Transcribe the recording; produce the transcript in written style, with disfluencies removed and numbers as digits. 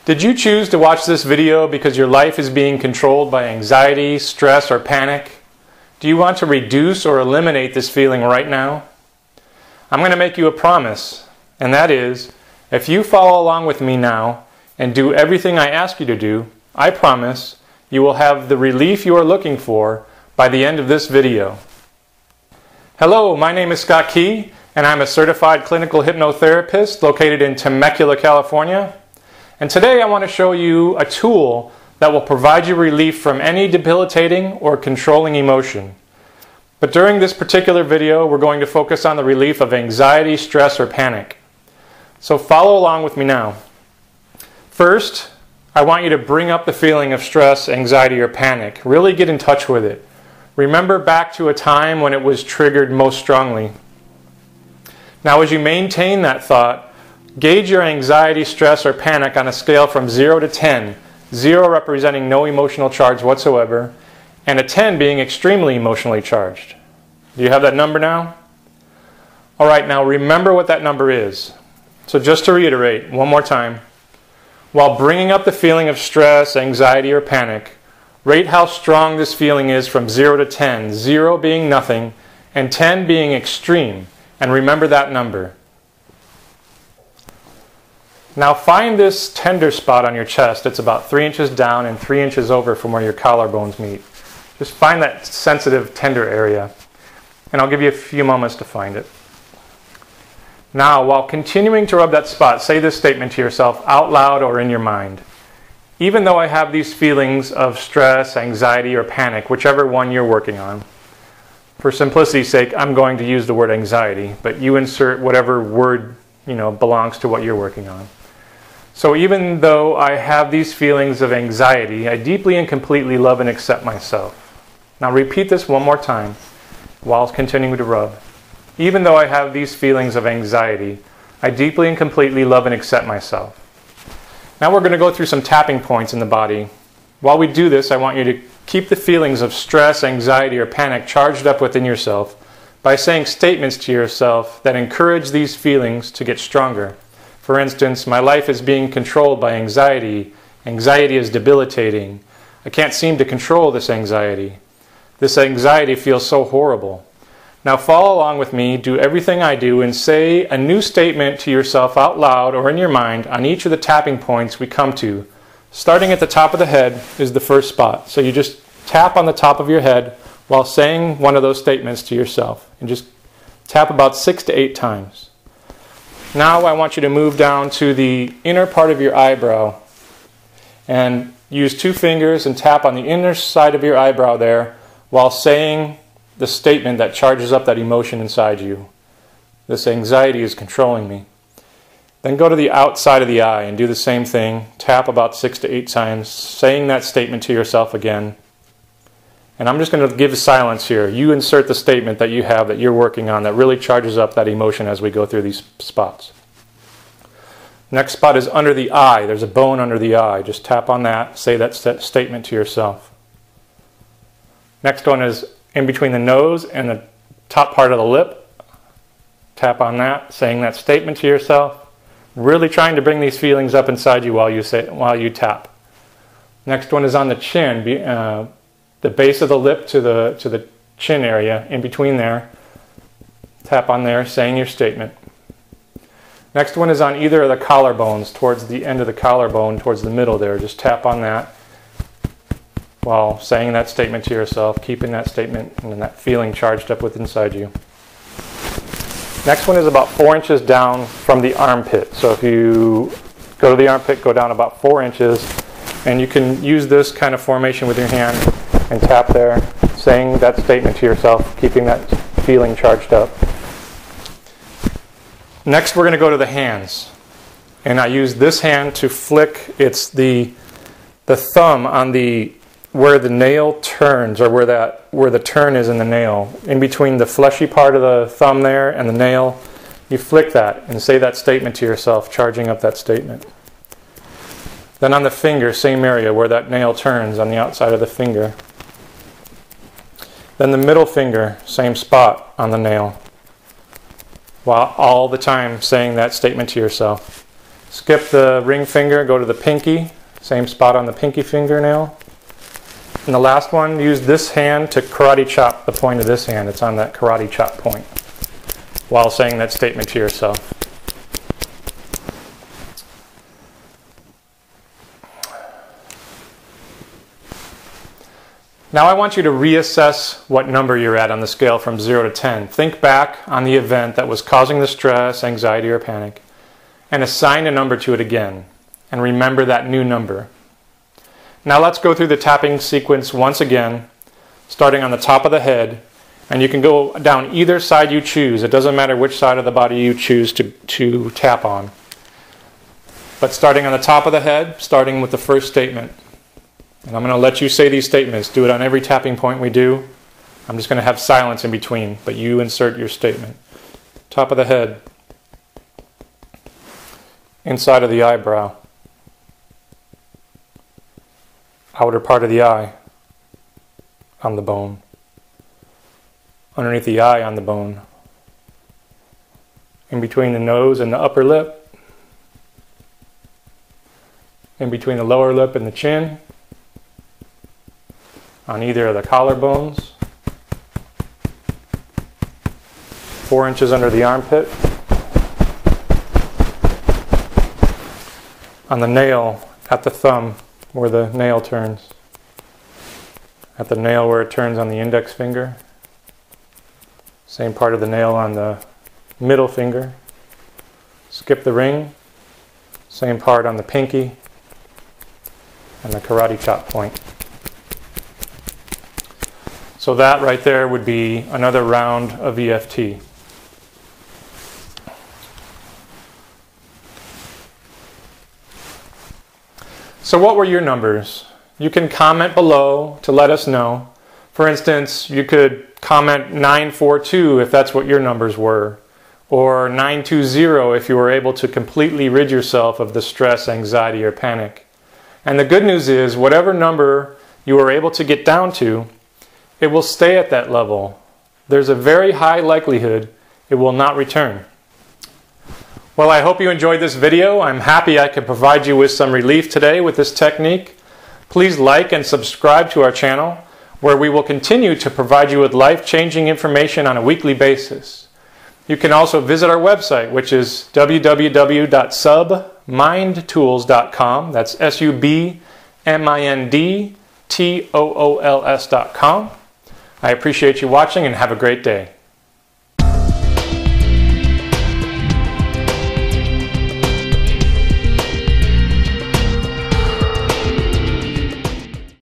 Did you choose to watch this video because your life is being controlled by anxiety, stress, or panic? Do you want to reduce or eliminate this feeling right now? I'm going to make you a promise, and that is, if you follow along with me now and do everything I ask you to do, I promise you will have the relief you are looking for by the end of this video. Hello, my name is Scott Key, and I'm a certified clinical hypnotherapist located in Temecula, California. And today I want to show you a tool that will provide you relief from any debilitating or controlling emotion. But during this particular video, we're going to focus on the relief of anxiety, stress, or panic. So follow along with me now. First, I want you to bring up the feeling of stress, anxiety, or panic. Really get in touch with it. Remember back to a time when it was triggered most strongly. Now, as you maintain that thought, gauge your anxiety, stress, or panic on a scale from 0 to 10. 0 representing no emotional charge whatsoever, and a 10 being extremely emotionally charged. Do you have that number now? Alright, now remember what that number is. So just to reiterate, one more time. While bringing up the feeling of stress, anxiety, or panic, rate how strong this feeling is from 0 to 10. 0 being nothing, and 10 being extreme. And remember that number. Now find this tender spot on your chest. It's about 3 inches down and 3 inches over from where your collarbones meet. Just find that sensitive, tender area. And I'll give you a few moments to find it. Now, while continuing to rub that spot, say this statement to yourself out loud or in your mind. Even though I have these feelings of stress, anxiety, or panic, whichever one you're working on, for simplicity's sake, I'm going to use the word anxiety, but you insert whatever word belongs to what you're working on. So even though I have these feelings of anxiety, I deeply and completely love and accept myself. Now repeat this one more time while continuing to rub. Even though I have these feelings of anxiety, I deeply and completely love and accept myself. Now we're going to go through some tapping points in the body. While we do this, I want you to keep the feelings of stress, anxiety, or panic charged up within yourself by saying statements to yourself that encourage these feelings to get stronger. For instance, my life is being controlled by anxiety. Anxiety is debilitating. I can't seem to control this anxiety. This anxiety feels so horrible. Now follow along with me, do everything I do, and say a new statement to yourself out loud or in your mind on each of the tapping points we come to. Starting at the top of the head is the first spot. So you just tap on the top of your head while saying one of those statements to yourself. And just tap about 6 to 8 times. Now I want you to move down to the inner part of your eyebrow and use 2 fingers and tap on the inner side of your eyebrow there while saying the statement that charges up that emotion inside you. This anxiety is controlling me. Then go to the outside of the eye and do the same thing. Tap about 6 to 8 times, saying that statement to yourself again. And I'm just going to give silence here. You insert the statement that you have that you're working on that really charges up that emotion as we go through these spots. Next spot is under the eye. There's a bone under the eye. Just tap on that. Say that statement to yourself. Next one is in between the nose and the top part of the lip. Tap on that, saying that statement to yourself. Really trying to bring these feelings up inside you while you tap. Next one is on the chin. The base of the lip to the chin area, in between there. Tap on there, saying your statement. Next one is on either of the collarbones, towards the end of the collarbone, towards the middle there. Just tap on that while saying that statement to yourself, keeping that statement and that feeling charged up within inside you. Next one is about 4 inches down from the armpit. So if you go to the armpit, go down about 4 inches, and you can use this kind of formation with your hand and tap there, saying that statement to yourself, keeping that feeling charged up. Next we're going to go to the hands. And I use this hand to flick. It's the thumb on where the nail turns, or where the turn is in the nail. In between the fleshy part of the thumb there and the nail, you flick that and say that statement to yourself, charging up that statement. Then on the finger, same area where that nail turns on the outside of the finger. Then the middle finger, same spot on the nail. While all the time saying that statement to yourself. Skip the ring finger, go to the pinky, same spot on the pinky fingernail. And the last one, use this hand to karate chop the point of this hand. It's on that karate chop point while saying that statement to yourself. Now I want you to reassess what number you're at on the scale from 0 to 10. Think back on the event that was causing the stress, anxiety, or panic, and assign a number to it again. And remember that new number. Now let's go through the tapping sequence once again, starting on the top of the head. And you can go down either side you choose. It doesn't matter which side of the body you choose to tap on. But starting on the top of the head, starting with the first statement. And I'm going to let you say these statements. Do it on every tapping point we do. I'm just going to have silence in between, but you insert your statement. Top of the head. Inside of the eyebrow. Outer part of the eye. On the bone. Underneath the eye on the bone. In between the nose and the upper lip. In between the lower lip and the chin. On either of the collarbones, 4 inches under the armpit, on the nail at the thumb where the nail turns, at the nail where it turns on the index finger, same part of the nail on the middle finger, skip the ring, same part on the pinky and the karate chop point. So that right there would be another round of EFT. So what were your numbers? You can comment below to let us know. For instance, you could comment 942 if that's what your numbers were, or 920 if you were able to completely rid yourself of the stress, anxiety, or panic. And the good news is, whatever number you were able to get down to, it will stay at that level. There's a very high likelihood it will not return. Well, I hope you enjoyed this video. I'm happy I could provide you with some relief today with this technique. Please like and subscribe to our channel, where we will continue to provide you with life-changing information on a weekly basis. You can also visit our website, which is www.submindtools.com. That's SUBMINDTOOLS.com. I appreciate you watching and have a great day.